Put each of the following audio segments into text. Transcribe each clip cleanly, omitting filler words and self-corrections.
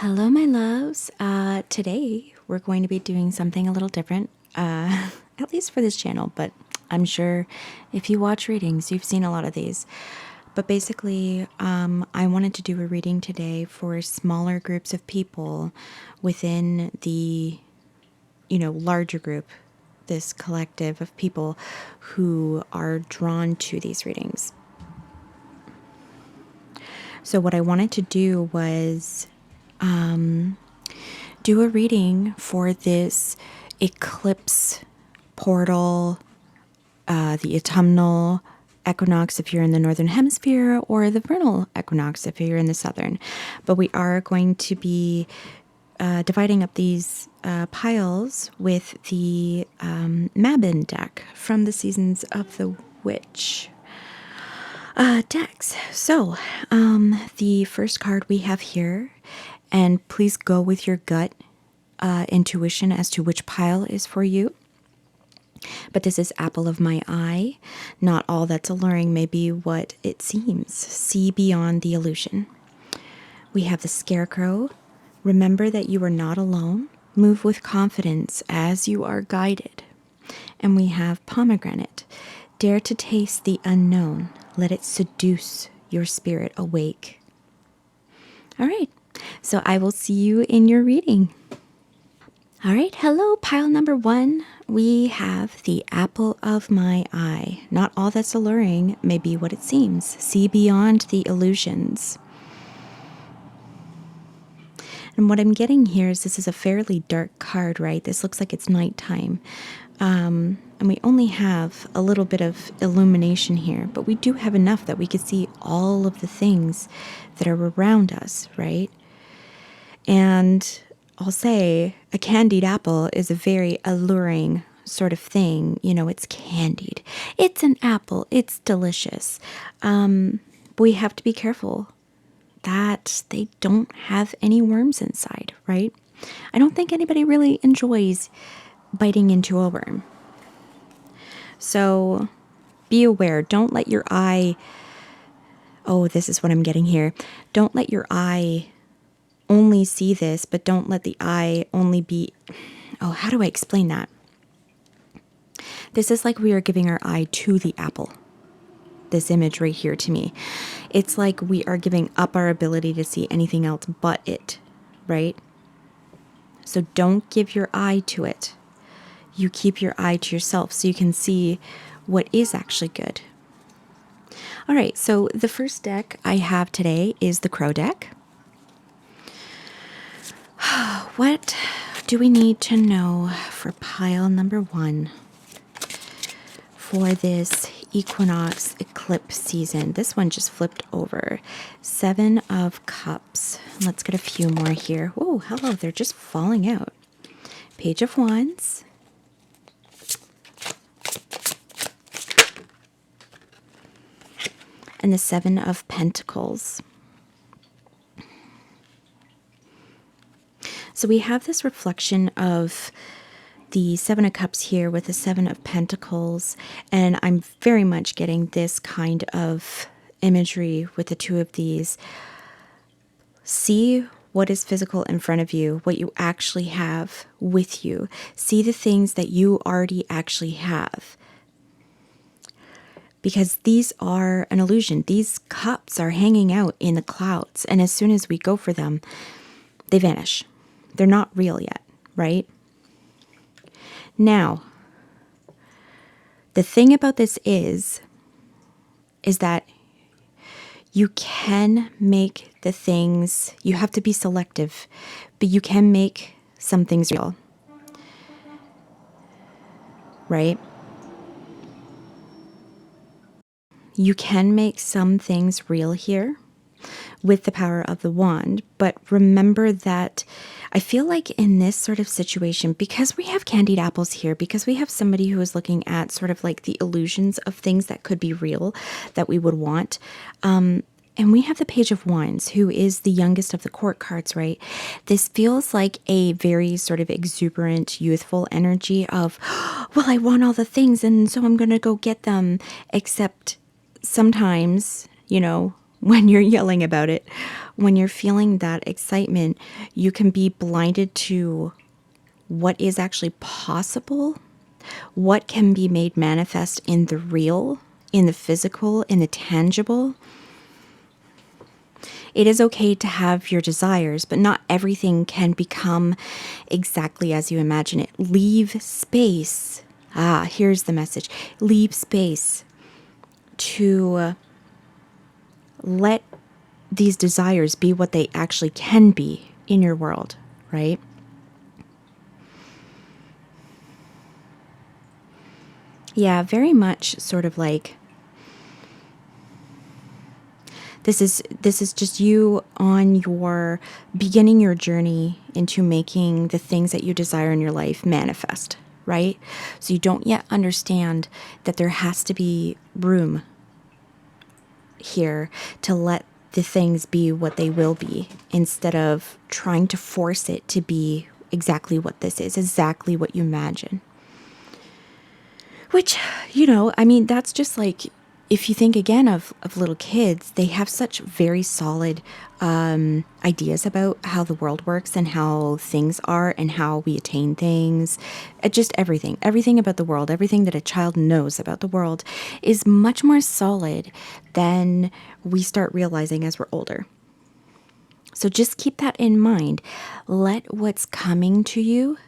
Hello, my loves. Today we're going to be doing something a little different, at least for this channel, but I'm sure if you watch readings, you've seen a lot of these. But basically, I wanted to do a reading today for smaller groups of people within the, larger group, this collective of people who are drawn to these readings. So what I wanted to do was do a reading for this eclipse portal, the autumnal equinox if you're in the northern hemisphere, or the vernal equinox if you're in the southern. But we are going to be dividing up these piles with the Mabin deck from the Seasons of the Witch decks. So the first card we have here, and please go with your gut intuition as to which pile is for you. But this is Apple of My Eye. Not all that's alluring may be what it seems. See beyond the illusion. We have the Scarecrow. Remember that you are not alone. Move with confidence as you are guided. And we have Pomegranate. Dare to taste the unknown. Let it seduce your spirit awake. All right. So I will see you in your reading. All right, hello, pile number one. We have the Apple of My Eye. Not all that's alluring may be what it seems. See beyond the illusions. And what I'm getting here is this is a fairly dark card, right? This looks like it's nighttime. And we only have a little bit of illumination here, but we do have enough that we can see all of the things that are around us, right? And I'll say a candied apple is a very alluring sort of thing. You know, it's candied. It's an apple. It's delicious. But we have to be careful that they don't have any worms inside, right? I don't think anybody really enjoys biting into a worm. So be aware. Don't let your eye... Oh, this is what I'm getting here. Don't let your eye only see this, but don't let the eye only be... Oh, how do I explain that? This is like we are giving our eye to the apple. This image right here to me. It's like we are giving up our ability to see anything else but it, right? So don't give your eye to it. You keep your eye to yourself so you can see what is actually good. All right, so the first deck I have today is the Crow deck. What do we need to know for pile number one for this equinox eclipse season? This one just flipped over. 7 of Cups. Let's get a few more here. Oh, hello, they're just falling out. Page of Wands. And the 7 of Pentacles. So we have this reflection of the 7 of Cups here with the 7 of Pentacles, and I'm very much getting this kind of imagery with the 2 of these. See what is physical in front of you, what you actually have with you. See the things that you already actually have. Because these are an illusion. These cups are hanging out in the clouds, and as soon as we go for them, they vanish. They're not real yet, right? Now, the thing about this is that you can make the things, you have to be selective, but you can make some things real, right? You can make some things real here with the power of the wand, but remember that I feel like in this sort of situation, because we have candied apples here, because we have somebody who is looking at sort of like the illusions of things that could be real that we would want, and we have the Page of Wands, who is the youngest of the court cards, right? This feels like a very sort of exuberant, youthful energy of, well, I want all the things, and so I'm going to go get them, except sometimes, when you're yelling about it. When you're feeling that excitement, you can be blinded to what is actually possible, what can be made manifest in the real, in the physical, in the tangible. It is okay to have your desires, but not everything can become exactly as you imagine it. Leave space. Here's the message. Leave space to let these desires be what they actually can be in your world, right? Yeah, very much sort of like this is just you on your beginning your journey into making the things that you desire in your life manifest, right? So you don't yet understand that there has to be room here to let the things be what they will be, instead of trying to force it to be exactly what this is, exactly what you imagine. Which, I mean, that's just like, if you think again of little kids, they have such very solid ideas about how the world works and how things are and how we attain things. Just everything about the world, everything that a child knows about the world is much more solid than we start realizing as we're older. So just keep that in mind. Let what's coming to you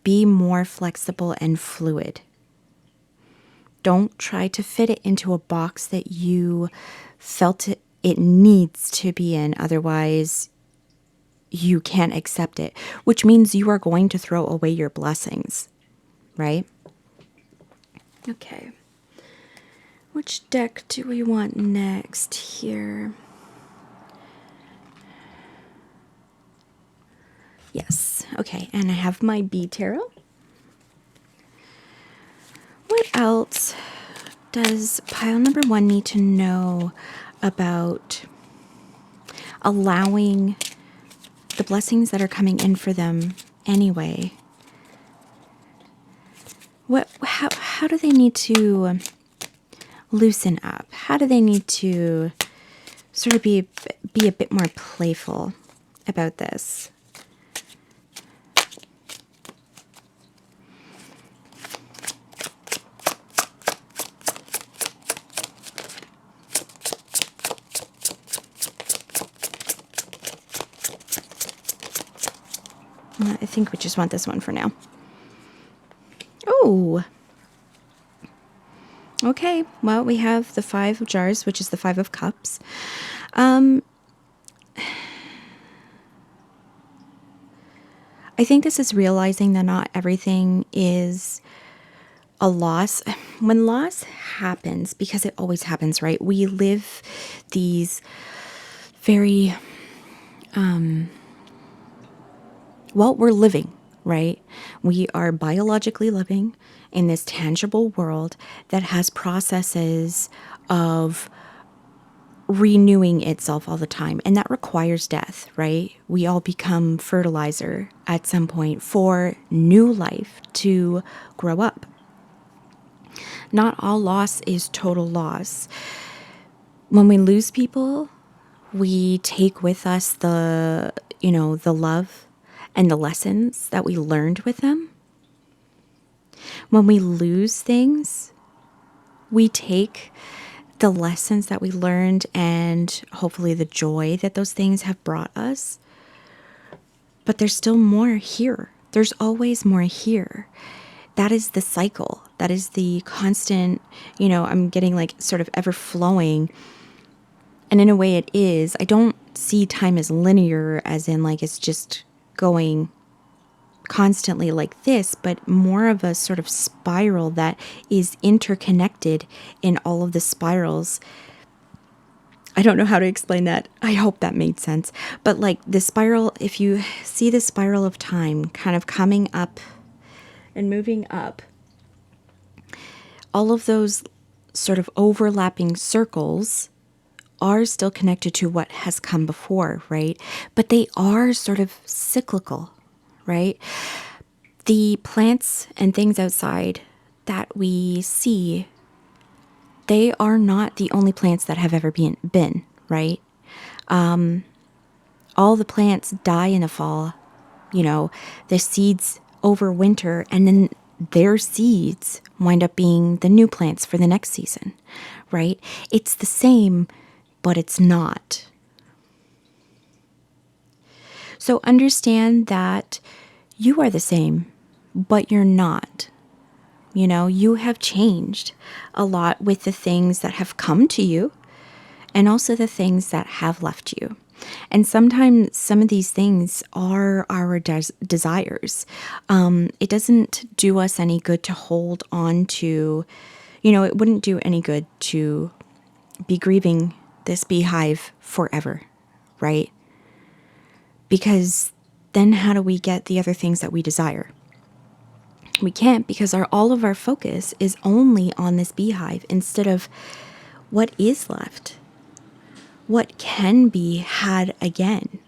be more flexible and fluid. Don't try to fit it into a box that you felt it needs to be in. Otherwise, you can't accept it, which means you are going to throw away your blessings, right? Okay. Which deck do we want next here? Yes. Okay. And I have my B tarot. What else does pile number 1 need to know about allowing the blessings that are coming in for them anyway? How do they need to loosen up? How do they need to sort of be a bit more playful about this? I think we just want this one for now. Oh. Okay, well, we have the 5 of jars, which is the 5 of cups. I think this is realizing that not everything is a loss. When loss happens, because it always happens, right? We live these very, we're living, right? We are biologically living in this tangible world that has processes of renewing itself all the time. And that requires death, right? We all become fertilizer at some point for new life to grow up. Not all loss is total loss. When we lose people, we take with us the love and the lessons that we learned with them. When we lose things, we take the lessons that we learned and hopefully the joy that those things have brought us. But there's still more here. There's always more here. That is the cycle. That is the constant, I'm getting like sort of ever flowing. And in a way it is. I don't see time as linear, as in like it's just going constantly like this, but more of a sort of spiral that is interconnected in all of the spirals. I don't know how to explain that. I hope that made sense. But like the spiral, if you see the spiral of time kind of coming up and moving up, all of those sort of overlapping circles are still connected to what has come before, right? But they are sort of cyclical, right? The plants and things outside that we see they are not the only plants that have ever been, right? All the plants die in the fall. You know, the seeds overwinter, and then their seeds wind up being the new plants for the next season, right? It's the same, but it's not. So understand that you are the same, but you're not. You know, you have changed a lot with the things that have come to you and also the things that have left you. And sometimes some of these things are our desires. It doesn't do us any good to hold on to, you know, it wouldn't do any good to be grieving this beehive forever, right? Because then how do we get the other things that we desire? We can't, because all of our focus is only on this beehive instead of what is left, what can be had again.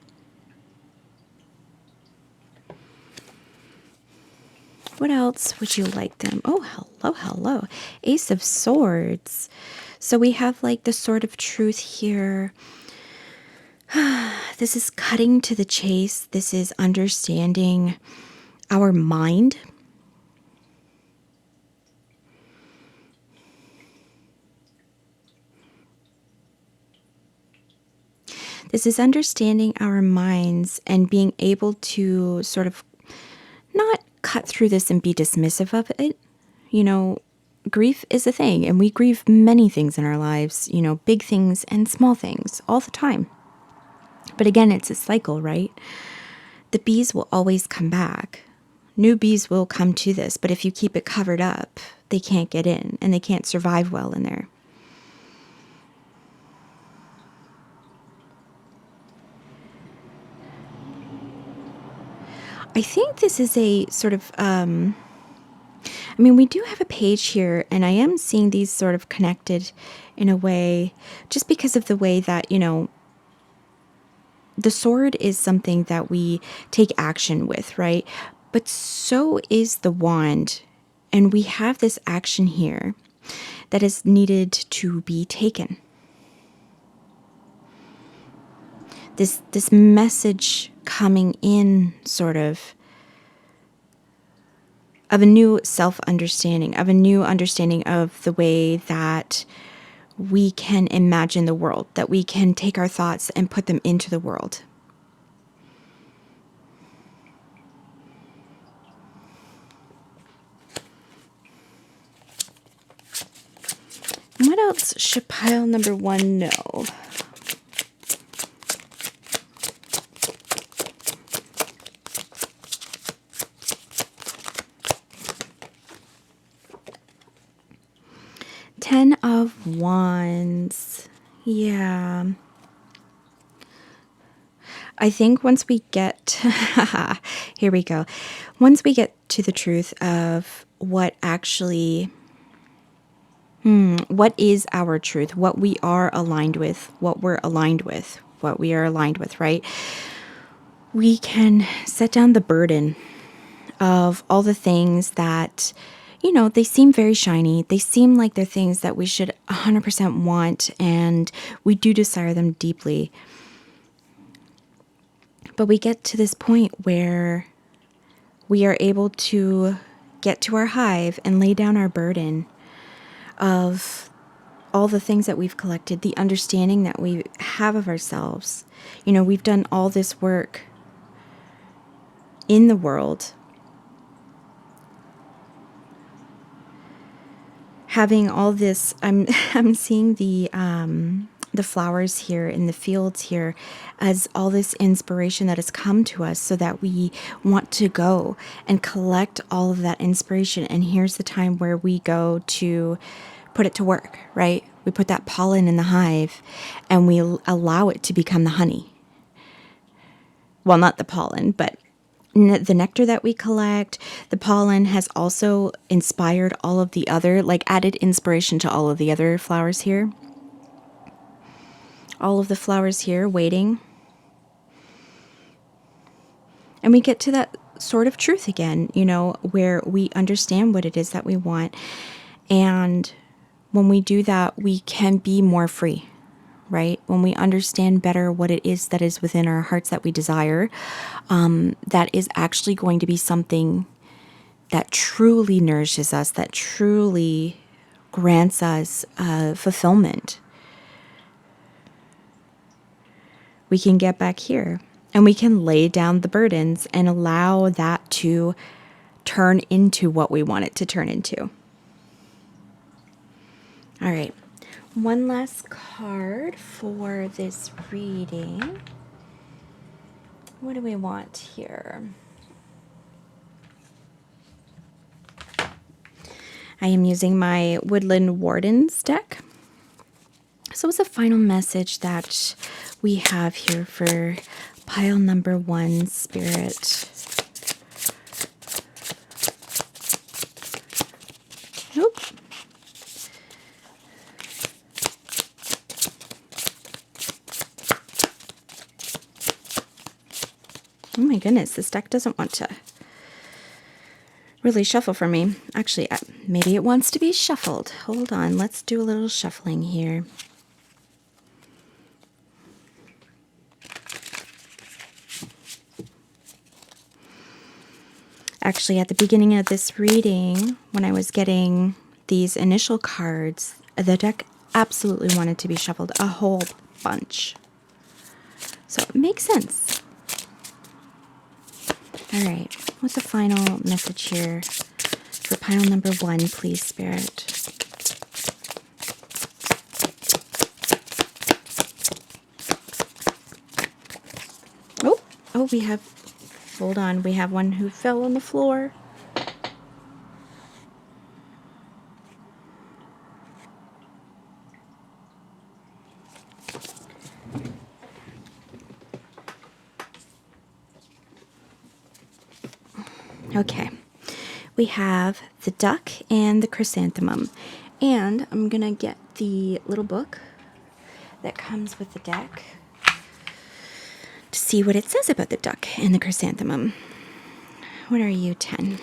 What else would you like them? Oh, hello, hello. Ace of Swords. So we have like the Sword of Truth here. This is cutting to the chase. This is understanding our mind. This is understanding our minds and being able to sort of not cut through this and be dismissive of it. You know, grief is a thing, and we grieve many things in our lives, you know, big things and small things all the time. But again, it's a cycle, right? The bees will always come back. New bees will come to this, but if you keep it covered up, they can't get in and they can't survive well in there. I think this is a sort of, we do have a page here, and I am seeing these sort of connected in a way, just because of the way that, you know, the sword is something that we take action with, right? But so is the wand. And we have this action here that is needed to be taken. This message coming in, sort of a new self-understanding, of a new understanding of the way that we can imagine the world, that we can take our thoughts and put them into the world. What else should pile number 1 know? Ten of Wands. Yeah. I think once we get, here we go. Once we get to the truth of what actually, what is our truth, what we are aligned with, what we're aligned with, what we are aligned with, right? We can set down the burden of all the things that, you know, they seem very shiny. They seem like they're things that we should 100% want, and we do desire them deeply. But we get to this point where we are able to get to our hive and lay down our burden of all the things that we've collected, the understanding that we have of ourselves. You know, we've done all this work in the world, having all this. I'm seeing the flowers here in the fields here as all this inspiration that has come to us, so that we want to go and collect all of that inspiration. And here's the time where we go to put it to work, right? We put that pollen in the hive and we allow it to become the honey. Well, not the pollen, but the nectar that we collect. The pollen has also inspired all of the other, like added inspiration to all of the other flowers here. All of the flowers here waiting. And we get to that sort of truth again, you know, where we understand what it is that we want. And when we do that, we can be more free, right? When we understand better what it is that is within our hearts that we desire, that is actually going to be something that truly nourishes us, that truly grants us fulfillment. We can get back here and we can lay down the burdens and allow that to turn into what we want it to turn into. All right. One last card for this reading. What do we want here? I am using my Woodland Wardens deck. So what's the final message that we have here for pile number 1, Spirit? Nope. Oh my goodness, this deck doesn't want to really shuffle for me. Actually, maybe it wants to be shuffled. Hold on, let's do a little shuffling here. Actually, at the beginning of this reading, when I was getting these initial cards, the deck absolutely wanted to be shuffled, a whole bunch. So it makes sense. All right, what's the final message here for pile number 1, please, Spirit? Oh, we have, hold on, we have one who fell on the floor. Okay, we have the duck and the chrysanthemum. And I'm going to get the little book that comes with the deck to see what it says about the duck and the chrysanthemum. What are you, 10?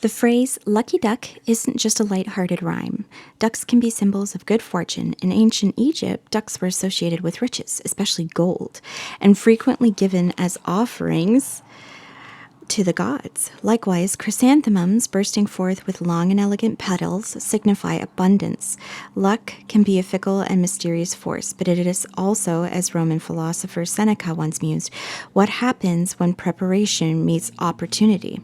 The phrase lucky duck isn't just a light-hearted rhyme. Ducks can be symbols of good fortune. In ancient Egypt, ducks were associated with riches, especially gold, and frequently given as offerings to the gods. Likewise, chrysanthemums bursting forth with long and elegant petals signify abundance. Luck can be a fickle and mysterious force, but it is also, as Roman philosopher Seneca once mused, what happens when preparation meets opportunity.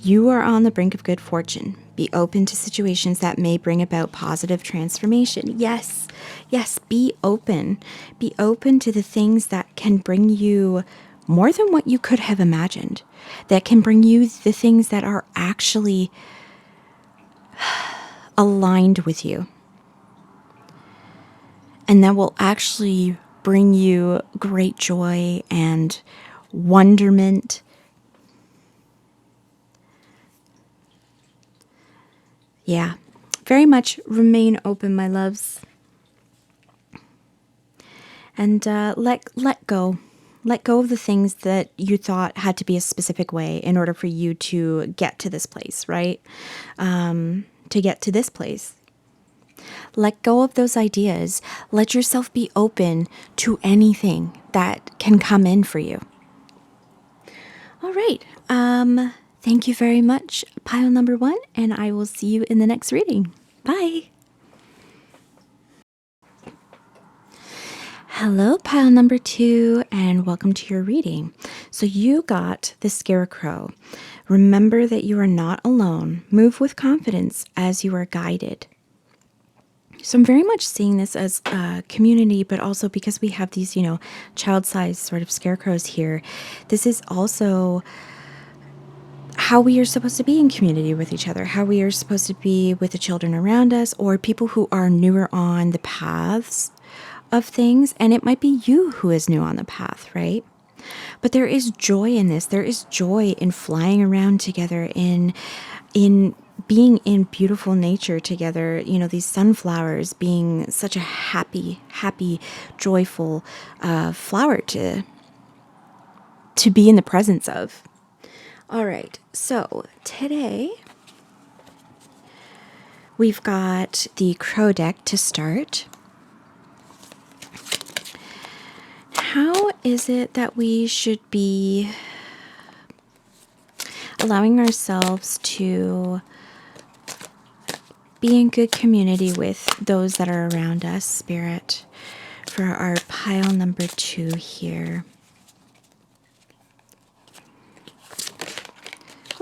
You are on the brink of good fortune. Be open to situations that may bring about positive transformation. Yes, be open. Be open to the things that can bring you more than what you could have imagined. That can bring you the things that are actually aligned with you. And that will actually bring you great joy and wonderment. Yeah, very much remain open, my loves. And let go. Let go of the things that you thought had to be a specific way in order for you to get to this place, right? To get to this place. Let go of those ideas. Let yourself be open to anything that can come in for you. All right. Thank you very much, pile number 1, and I will see you in the next reading. Bye. Hello, pile number 2, and welcome to your reading. So you got the Scarecrow. Remember that you are not alone. Move with confidence as you are guided. So I'm very much seeing this as a community, but also because we have these, child-sized sort of scarecrows here. This is also how we are supposed to be in community with each other, how we are supposed to be with the children around us or people who are newer on the paths of things. And it might be you who is new on the path, right? But there is joy in this. There is joy in flying around together, in being in beautiful nature together. These sunflowers being such a happy, joyful flower to be in the presence of. All right, so today we've got the Crow deck to start. How is it that we should be allowing ourselves to be in good community with those that are around us, Spirit, for our pile number 2 here?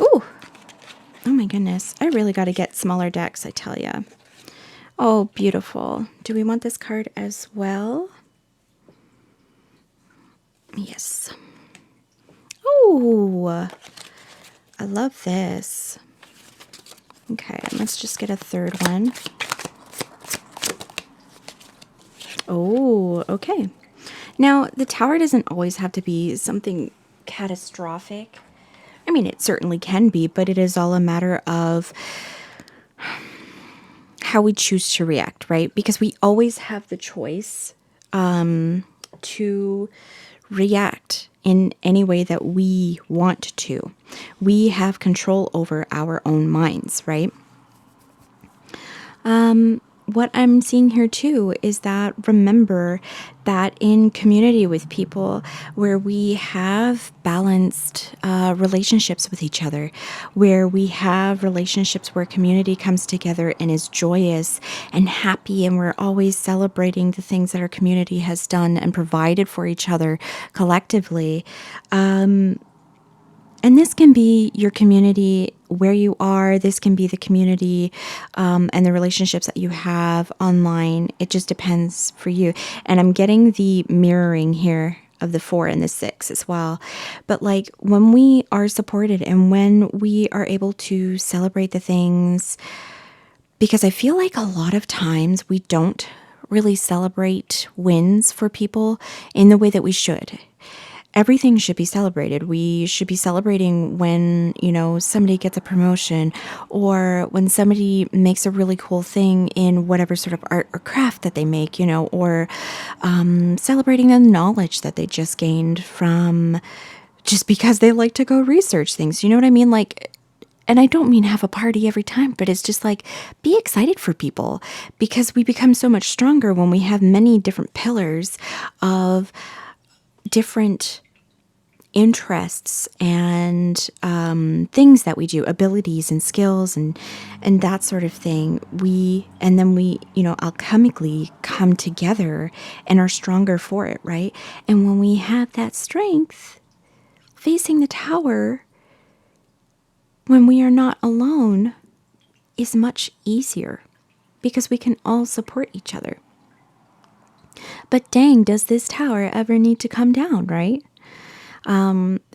Ooh! Oh my goodness. I really got to get smaller decks, I tell ya. Oh, beautiful. Do we want this card as well? Yes. Oh, I love this. Okay, let's just get a third one. Oh, okay. Now, the tower doesn't always have to be something catastrophic. I mean, it certainly can be, but it is all a matter of how we choose to react, right? Because we always have the choice to react in any way that we want to. We have control over our own minds, right? What I'm seeing here too is that remember that in community with people where we have balanced relationships with each other, where we have relationships where community comes together and is joyous and happy, and we're always celebrating the things that our community has done and provided for each other collectively. And this can be your community where you are. This can be the community and the relationships that you have online. It just depends for you. And I'm getting the mirroring here of the 4 and the 6 as well. But like when we are supported and when we are able to celebrate the things, because I feel like a lot of times we don't really celebrate wins for people in the way that we should. Everything should be celebrated. We should be celebrating when, somebody gets a promotion, or when somebody makes a really cool thing in whatever sort of art or craft that they make, or celebrating the knowledge that they just gained from just because they like to go research things. You know what I mean? Like, and I don't mean have a party every time, but it's just like be excited for people, because we become so much stronger when we have many different pillars of different interests and things that we do, abilities and skills and that sort of thing. Then we alchemically come together and are stronger for it, right? And when we have that strength facing the tower, when we are not alone, is much easier because we can all support each other. But dang, does this tower ever need to come down, right?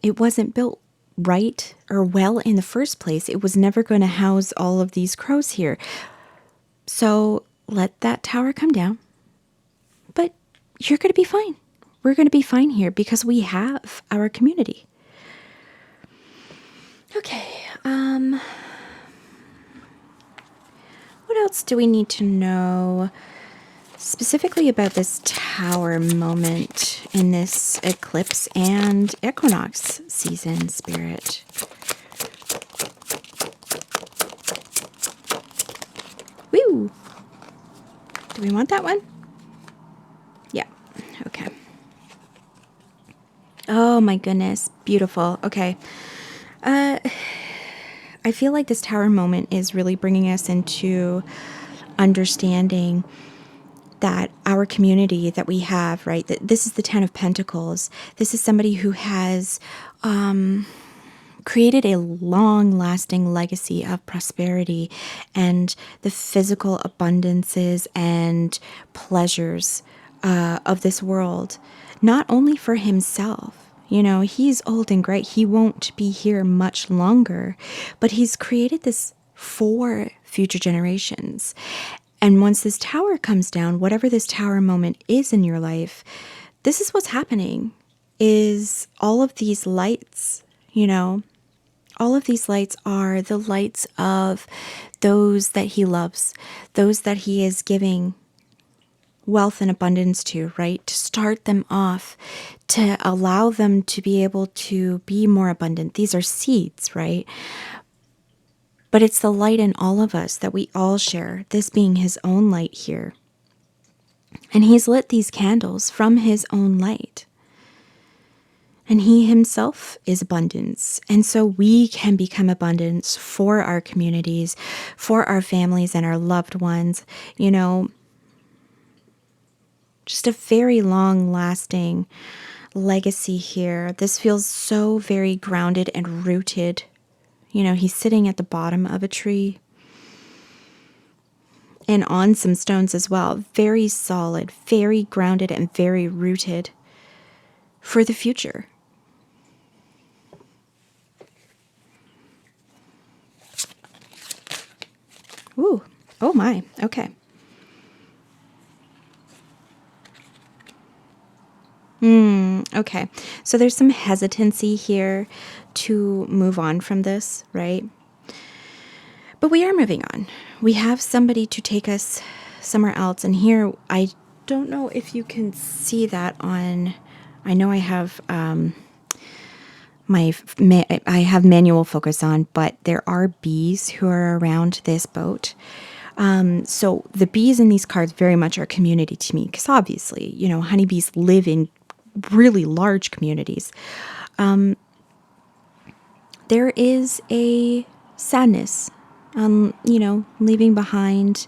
It wasn't built right or well in the first place. It was never going to house all of these crows here. So let that tower come down. But you're going to be fine. We're going to be fine here because we have our community. Okay. What else do we need to know specifically about this tower moment in this eclipse and equinox season, Spirit? Woo! Do we want that one? Yeah. Okay. Oh my goodness. Beautiful. Okay. I feel like this tower moment is really bringing us into understanding that our community that we have, right? That this is the 10 of Pentacles. This is somebody who has created a long-lasting legacy of prosperity and the physical abundances and pleasures of this world, not only for himself. He's old and gray. He won't be here much longer, but he's created this for future generations. And once this tower comes down, whatever this tower moment is in your life, this is what's happening, is all of these lights, all of these lights are the lights of those that he loves, those that he is giving wealth and abundance to, right? To start them off, to allow them to be able to be more abundant. These are seeds, right? But it's the light in all of us that we all share, this being his own light here. And he's lit these candles from his own light. And he himself is abundance. And so we can become abundance for our communities, for our families and our loved ones. You know, just a very long lasting legacy here. This feels so very grounded and rooted. You know, he's sitting at the bottom of a tree and on some stones as well. Very solid, very grounded, and very rooted for the future. Ooh, oh my, okay. Okay, so there's some hesitancy here to move on from this, right? But we are moving on. We have somebody to take us somewhere else. And here, I don't know if you can see that on, I know I have I have manual focus on, but there are bees who are around this boat. So the bees in these cards very much are community to me, because obviously, you know, honeybees live in really large communities. There is a sadness, you know, leaving behind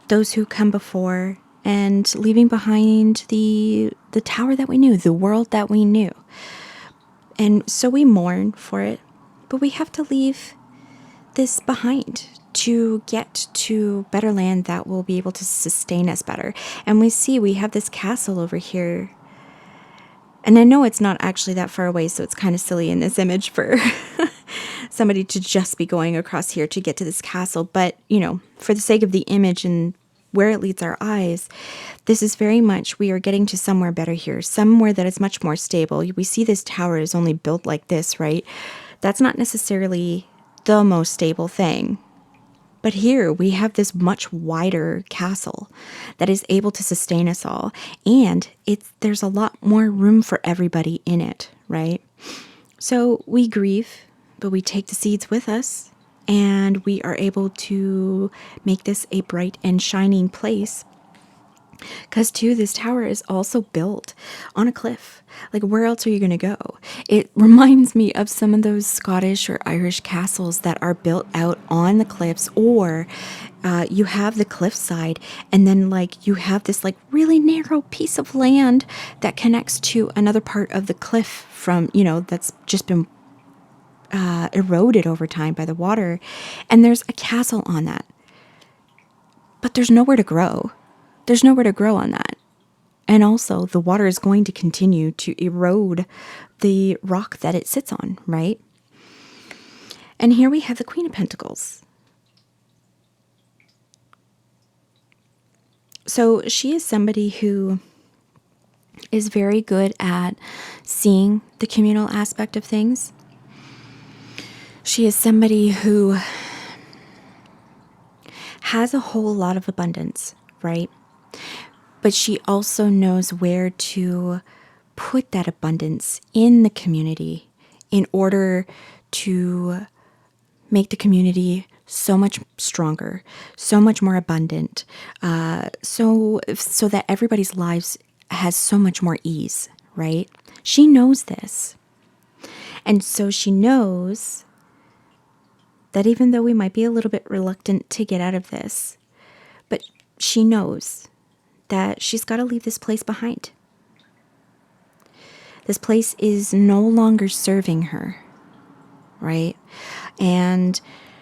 those who come before and leaving behind the tower that we knew, the world that we knew. And so we mourn for it, but we have to leave this behind to get to better land that will be able to sustain us better. And we see we have this castle over here. And I know it's not actually that far away, so it's kind of silly in this image for somebody to just be going across here to get to this castle. But, you know, for the sake of the image and where it leads our eyes, this is very much, we are getting to somewhere better here, somewhere that is much more stable. We see this tower is only built like this, right? That's not necessarily the most stable thing. But here we have this much wider castle that is able to sustain us all. And there's a lot more room for everybody in it, right? So we grieve, but we take the seeds with us. And we are able to make this a bright and shining place. Because, too, this tower is also built on a cliff. Like, where else are you going to go? It reminds me of some of those Scottish or Irish castles that are built out on the cliffs, or you have the cliffside, and then, like, you have this, like, really narrow piece of land that connects to another part of the cliff from, you know, that's just been eroded over time by the water, and there's a castle on that. But there's nowhere to grow. There's nowhere to grow on that. And also, the water is going to continue to erode the rock that it sits on, right? And here we have the Queen of Pentacles. So she is somebody who is very good at seeing the communal aspect of things. She is somebody who has a whole lot of abundance, right? But she also knows where to put that abundance in the community in order to make the community so much stronger, so much more abundant, so that everybody's lives has so much more ease, right? She knows this. And so she knows that even though we might be a little bit reluctant to get out of this, but she knows that she's got to leave this place behind. This place is no longer serving her, right? And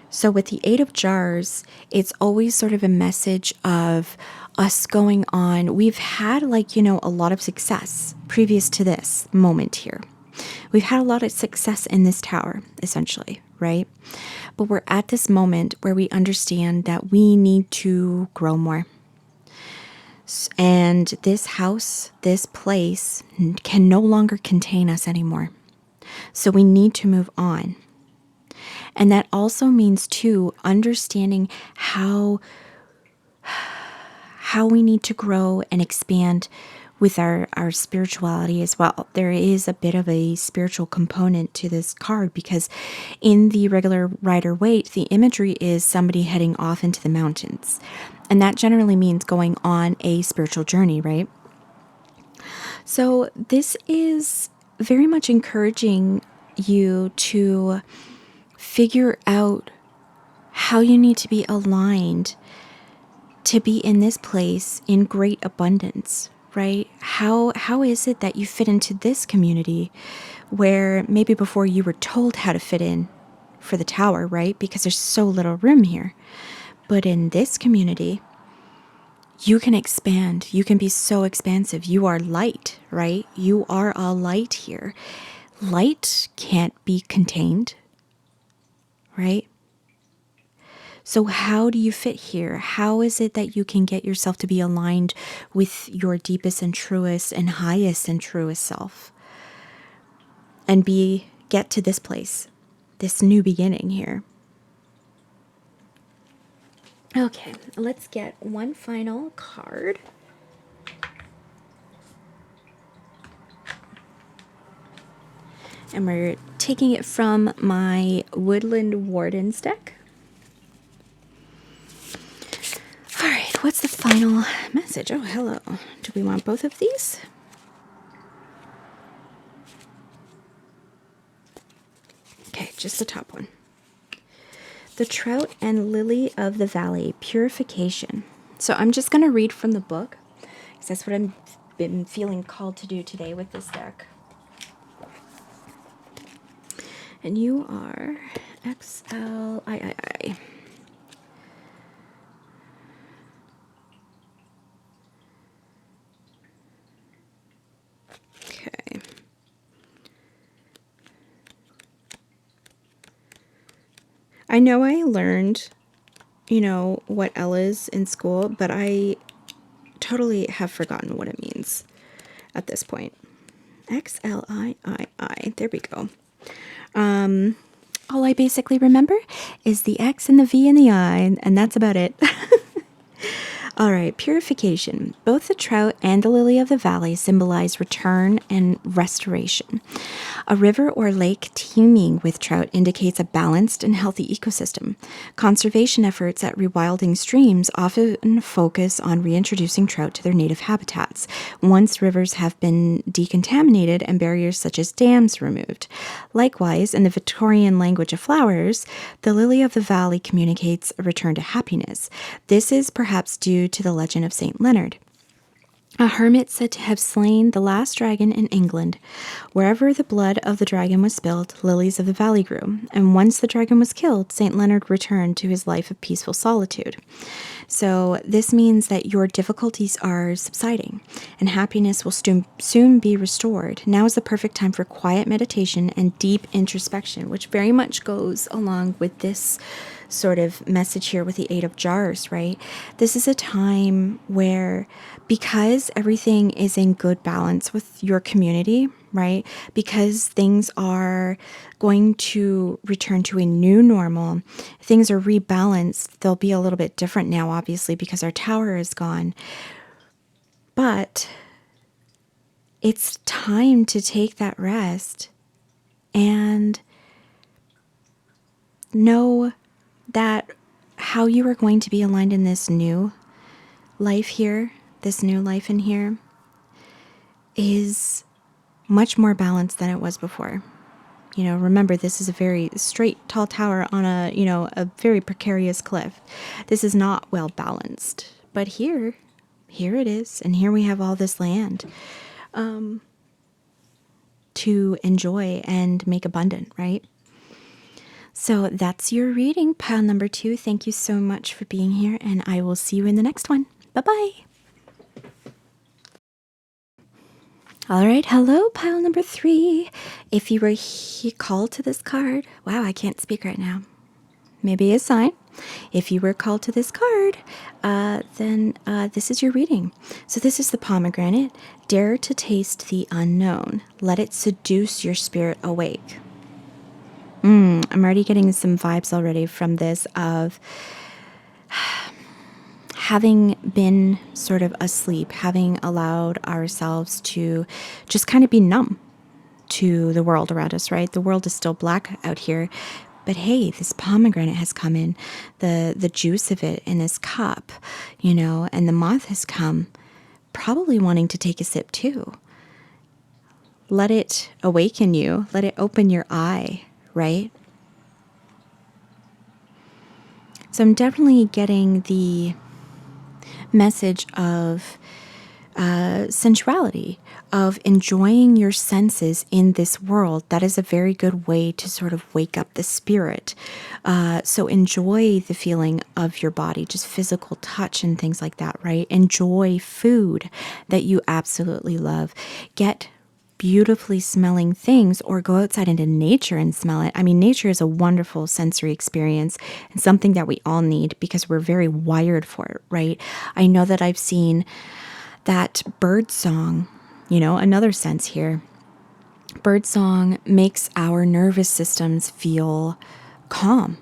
so with the Eight of Jars, it's always sort of a message of us going on. We've had, like, you know, a lot of success previous to this moment here. We've had a lot of success in this tower, essentially, right? But we're at this moment where we understand that we need to grow more. And this house, this place, can no longer contain us anymore. So we need to move on. And that also means, too, understanding how how we need to grow and expand with our spirituality as well. There is a bit of a spiritual component to this card because in the regular Rider-Waite, the imagery is somebody heading off into the mountains. And that generally means going on a spiritual journey, right? So this is very much encouraging you to figure out how you need to be aligned to be in this place in great abundance, right? How is it that you fit into this community where maybe before you were told how to fit in for the tower, right? Because there's so little room here. But in this community, you can expand. You can be so expansive. You are light, right? You are a light here. Light can't be contained, right? So how do you fit here? How is it that you can get yourself to be aligned with your deepest and truest and highest and truest self? And get to this place, this new beginning here. Okay, let's get one final card. And we're taking it from my Woodland Wardens deck. All right, what's the final message? Oh, hello. Do we want both of these? Okay, just the top one. The Trout and Lily of the Valley, Purification. So I'm just going to read from the book, because that's what I've been feeling called to do today with this deck. And you are XLIII. Okay. I know I learned, what L is in school, but I totally have forgotten what it means at this point. XLIII. There we go. All I basically remember is the X and the V and the I, and that's about it. All right, purification. Both the trout and the lily of the valley symbolize return and restoration. A river or lake teeming with trout indicates a balanced and healthy ecosystem. Conservation efforts at rewilding streams often focus on reintroducing trout to their native habitats, once rivers have been decontaminated and barriers such as dams removed. Likewise, in the Victorian language of flowers, the lily of the valley communicates a return to happiness. This is perhaps due to the legend of Saint Leonard, a hermit said to have slain the last dragon in England. Wherever the blood of the dragon was spilled, lilies of the valley grew, and once the dragon was killed, Saint Leonard returned to his life of peaceful solitude. So this means that your difficulties are subsiding, and happiness will soon be restored. Now is the perfect time for quiet meditation and deep introspection, which very much goes along with this sort of message here with the Eight of Jars, right? This is a time where, because everything is in good balance with your community, right? Because things are going to return to a new normal, things are rebalanced. They'll be a little bit different now, obviously, because our tower is gone. But it's time to take that rest and know that how you are going to be aligned in this new life here, this new life in here, is much more balanced than it was before. Remember, this is a very straight, tall tower on a very precarious cliff. This is not well balanced. But here it is. And here we have all this land to enjoy and make abundant, right? So that's your reading, pile number 2. Thank you so much for being here, and I will see you in the next one. Bye-bye. All right, hello, pile number 3. If you were called to this card, wow, I can't speak right now. Maybe a sign. If you were called to this card, then this is your reading. So this is the pomegranate. Dare to taste the unknown. Let it seduce your spirit awake. I'm already getting some vibes already from this of having been sort of asleep, having allowed ourselves to just kind of be numb to the world around us, right? The world is still black out here, but hey, this pomegranate has come in, the juice of it in this cup, you know, and the moth has come, probably wanting to take a sip too. Let it awaken you. Let it open your eye, right? So I'm definitely getting the message of sensuality, of enjoying your senses in this world. That is a very good way to sort of wake up the spirit. So enjoy the feeling of your body, just physical touch and things like that, right? Enjoy food that you absolutely love. Get beautifully smelling things, or go outside into nature and smell it. I mean, nature is a wonderful sensory experience and something that we all need because we're very wired for it, right? I know that I've seen that bird song, you know, another sense here. Bird song makes our nervous systems feel calm.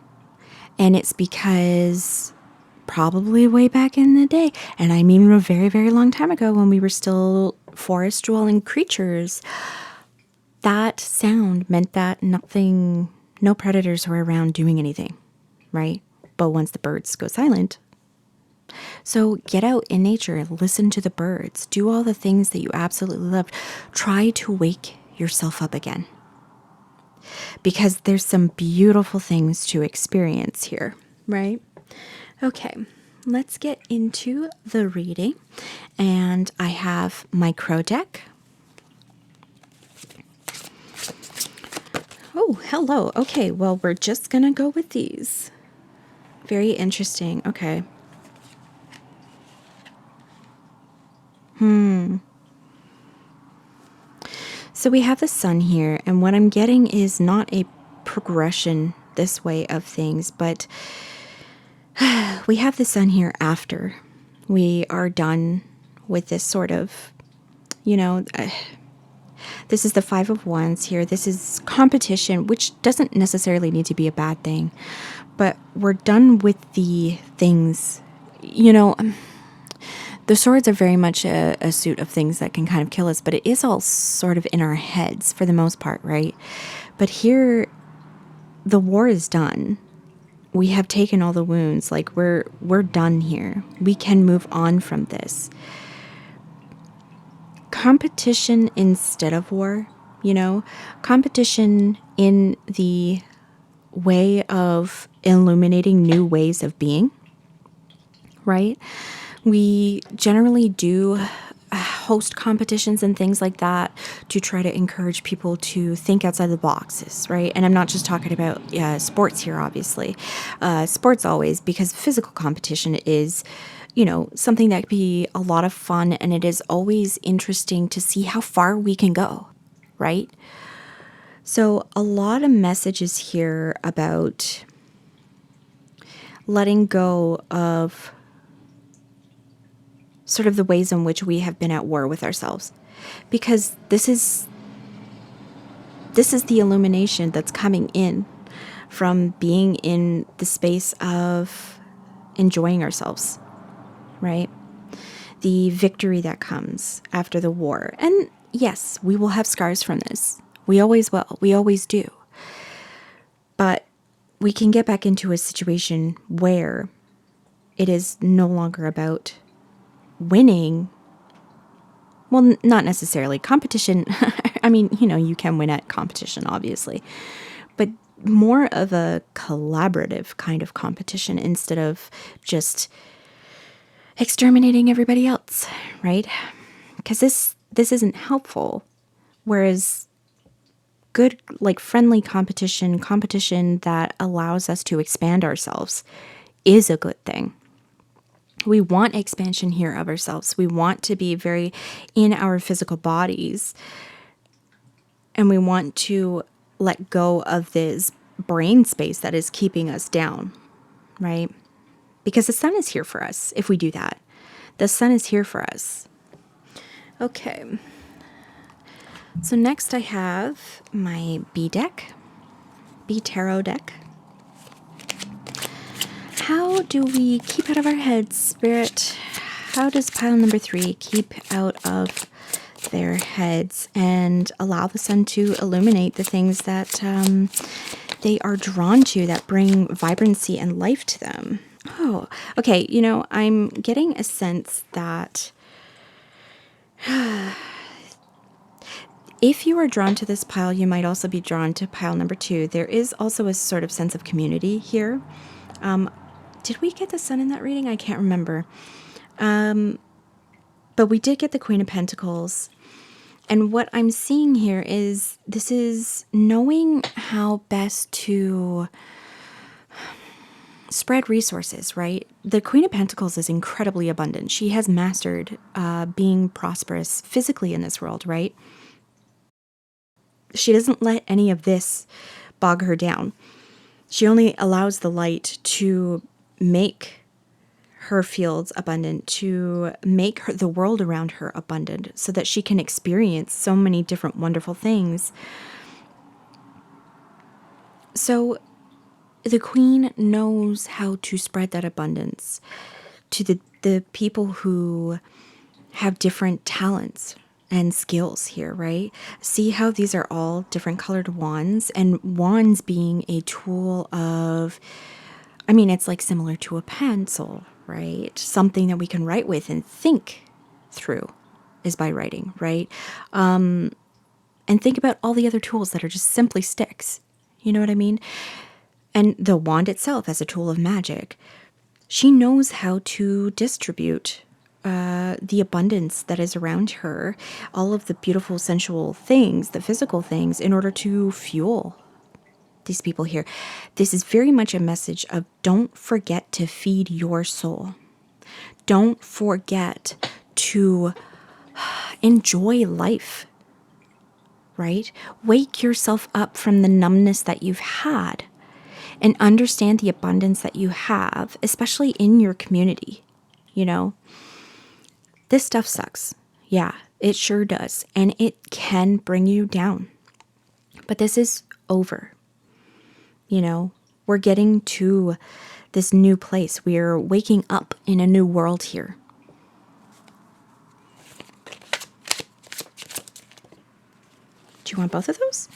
And it's because probably way back in the day, and I mean a very, very long time ago when we were still forest dwelling creatures, that sound meant that nothing, no predators were around doing anything, right? But once the birds go silent, so get out in nature, listen to the birds, do all the things that you absolutely love. Try to wake yourself up again, because there's some beautiful things to experience here, right? Okay, let's get into the reading. And I have my crow deck. Oh, hello. Okay, well, we're just going to go with these. Very interesting. Okay. So we have the sun here, and what I'm getting is not a progression this way of things, but we have the sun here after we are done with this sort of, you know, this is the Five of Wands here. This is competition, which doesn't necessarily need to be a bad thing, but we're done with the things, you know. The swords are very much a suit of things that can kind of kill us, but it is all sort of in our heads for the most part, right? But here, the war is done. We have taken all the wounds. Like, we're done here. We can move on from this. Competition instead of war, you know? Competition in the way of illuminating new ways of being, right? We generally do host competitions and things like that to try to encourage people to think outside the boxes, right? And I'm not just talking about sports here, obviously. Sports always, because physical competition is, you know, something that could be a lot of fun, and it is always interesting to see how far we can go, right? So a lot of messages here about letting go of sort of the ways in which we have been at war with ourselves, because this is the illumination that's coming in from being in the space of enjoying ourselves, right? The victory that comes after the war. And yes, we will have scars from this. We always will. We always do. But we can get back into a situation where it is no longer about winning. Well, not necessarily. Competition, I mean, you know, you can win at competition, obviously. But more of a collaborative kind of competition instead of just exterminating everybody else, right? Because this isn't helpful. Whereas good, like friendly competition that allows us to expand ourselves is a good thing. We want expansion here of ourselves. We want to be very in our physical bodies. And we want to let go of this brain space that is keeping us down, right? Because the sun is here for us if we do that. The sun is here for us. Okay. So next I have my B deck, B tarot deck. how do we keep out of our heads, Spirit? How does pile number 3 keep out of their heads and allow the sun to illuminate the things that they are drawn to, that bring vibrancy and life to them? Oh, okay. You know, I'm getting a sense that if you are drawn to this pile, you might also be drawn to pile number 2. There is also a sort of sense of community here. Did we get the sun in that reading? I can't remember. But we did get the Queen of Pentacles. And what I'm seeing here is this is knowing how best to spread resources, right? The Queen of Pentacles is incredibly abundant. She has mastered being prosperous physically in this world, right? She doesn't let any of this bog her down. She only allows the light to make her fields abundant, to make the world around her abundant, so that she can experience so many different wonderful things. So the Queen knows how to spread that abundance to the people who have different talents and skills here, right? See how these are all different colored wands, and wands being a tool of, I mean, it's like similar to a pencil, right? Something that we can write with and think through is by writing, right? And think about all the other tools that are just simply sticks. You know what I mean? And the wand itself as a tool of magic. She knows how to distribute the abundance that is around her, all of the beautiful sensual things, the physical things, in order to fuel these people here. This is very much a message of don't forget to feed your soul. Don't forget to enjoy life, right? Wake yourself up from the numbness that you've had and understand the abundance that you have, especially in your community. You know, this stuff sucks. Yeah, it sure does. And it can bring you down. But this is over. You know, we're getting to this new place. We're waking up in a new world here. Do you want both of those?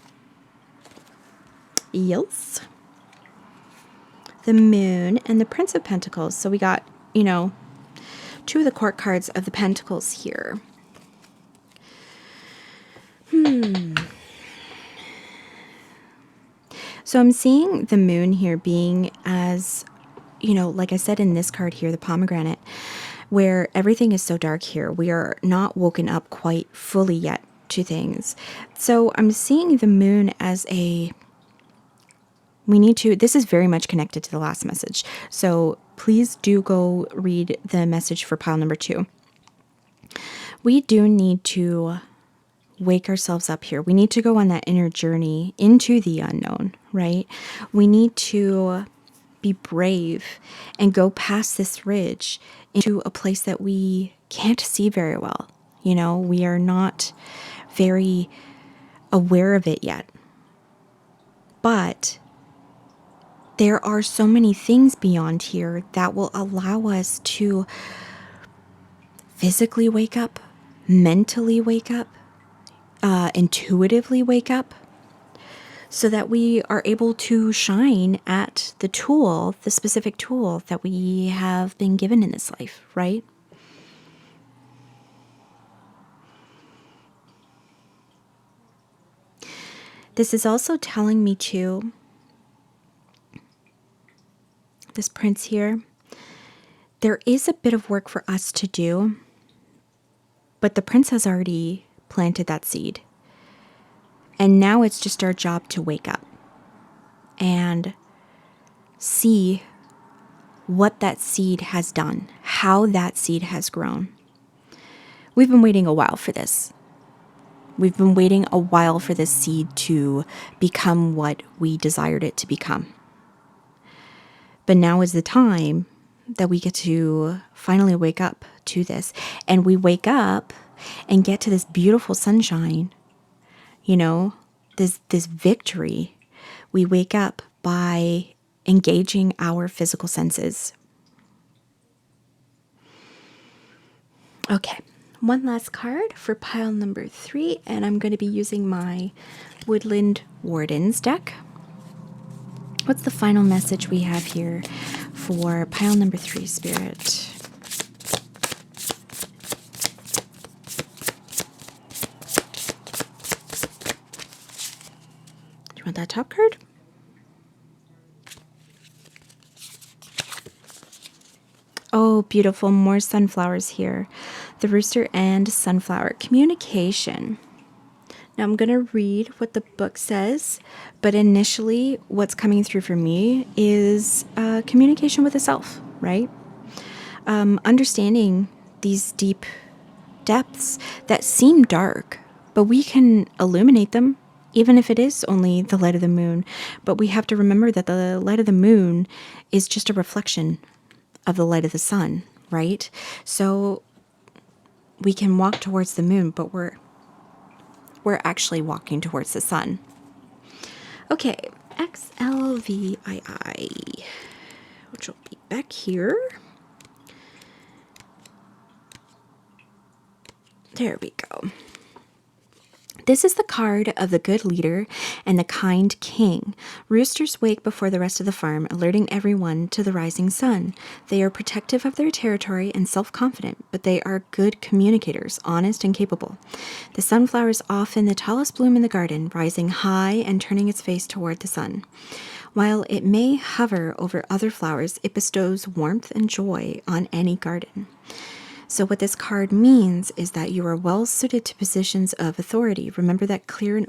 Yes. The Moon and the Prince of Pentacles. So we got, you know, 2 of the court cards of the Pentacles here. So I'm seeing the Moon here being as, you know, like I said in this card here, the pomegranate, where everything is so dark here. We are not woken up quite fully yet to things. So I'm seeing the Moon as a, we need to, this is very much connected to the last message. So please do go read the message for pile number 2. We do need to wake ourselves up here. We need to go on that inner journey into the unknown, right? We need to be brave and go past this ridge into a place that we can't see very well. You know, we are not very aware of it yet. But there are so many things beyond here that will allow us to physically wake up, mentally wake up, intuitively wake up, so that we are able to shine at the tool, the specific tool that we have been given in this life, right? This is also telling me too, this prince here, there is a bit of work for us to do, but the prince has already planted that seed. And now it's just our job to wake up and see what that seed has done, how that seed has grown. We've been waiting a while for this. We've been waiting a while for this seed to become what we desired it to become. But now is the time that we get to finally wake up to this. And we wake up and get to this beautiful sunshine, you know, this victory. We wake up by engaging our physical senses. Okay, one last card for pile number 3, and I'm going to be using my Woodland Wardens deck. What's the final message we have here for pile number 3, Spirit? Do you want that top card? Oh, beautiful. More sunflowers here. The rooster and sunflower. Communication. Now I'm going to read what the book says, but initially what's coming through for me is communication with the self, right? Understanding these deep depths that seem dark, but we can illuminate them, even if it is only the light of the moon. But we have to remember that the light of the moon is just a reflection of the light of the sun, right? So we can walk towards the moon, but we're actually walking towards the sun. Okay, XLVII, which will be back here. There we go. This is the card of the good leader and the kind king. Roosters wake before the rest of the farm, alerting everyone to the rising sun. They are protective of their territory and self-confident, but they are good communicators, honest and capable. The sunflower is often the tallest bloom in the garden, rising high and turning its face toward the sun. While it may hover over other flowers, it bestows warmth and joy on any garden. So what this card means is that you are well suited to positions of authority. Remember that clear and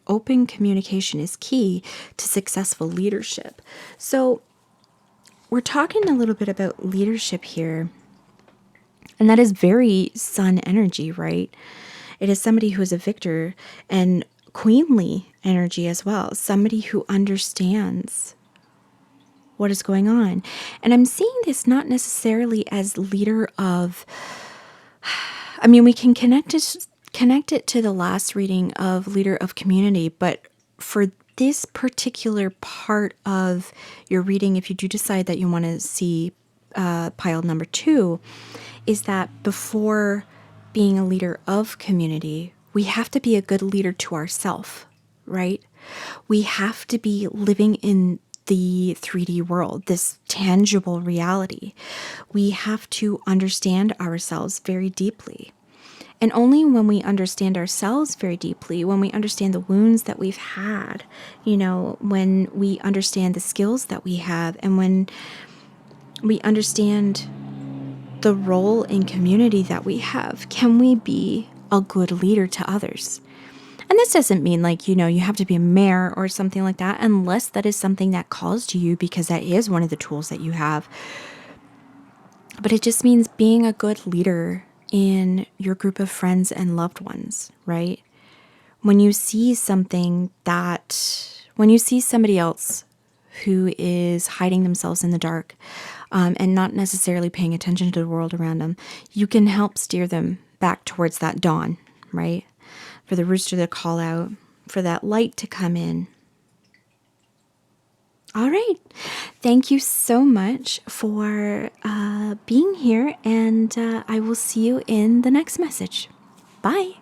open communication is key to successful leadership. So we're talking a little bit about leadership here, and that is very sun energy, right? It is somebody who is a victor and queenly energy as well, somebody who understands what is going on. And I'm seeing this not necessarily as leader of, I mean, we can connect it to the last reading of leader of community, but for this particular part of your reading, if you do decide that you want to see pile number 2, is that before being a leader of community, we have to be a good leader to ourselves, right? We have to be living in the 3D world, this tangible reality. We have to understand ourselves very deeply. And only when we understand ourselves very deeply, when we understand the wounds that we've had, when we understand the skills that we have, and when we understand the role in community that we have, can we be a good leader to others? And this doesn't mean you have to be a mayor or something like that, unless that is something that calls to you, because that is one of the tools that you have. But it just means being a good leader in your group of friends and loved ones, right? When you see somebody else who is hiding themselves in the dark and not necessarily paying attention to the world around them, you can help steer them back towards that dawn, right? For the rooster to call out, for that light to come in. All right. Thank you so much for being here, and I will see you in the next message. Bye.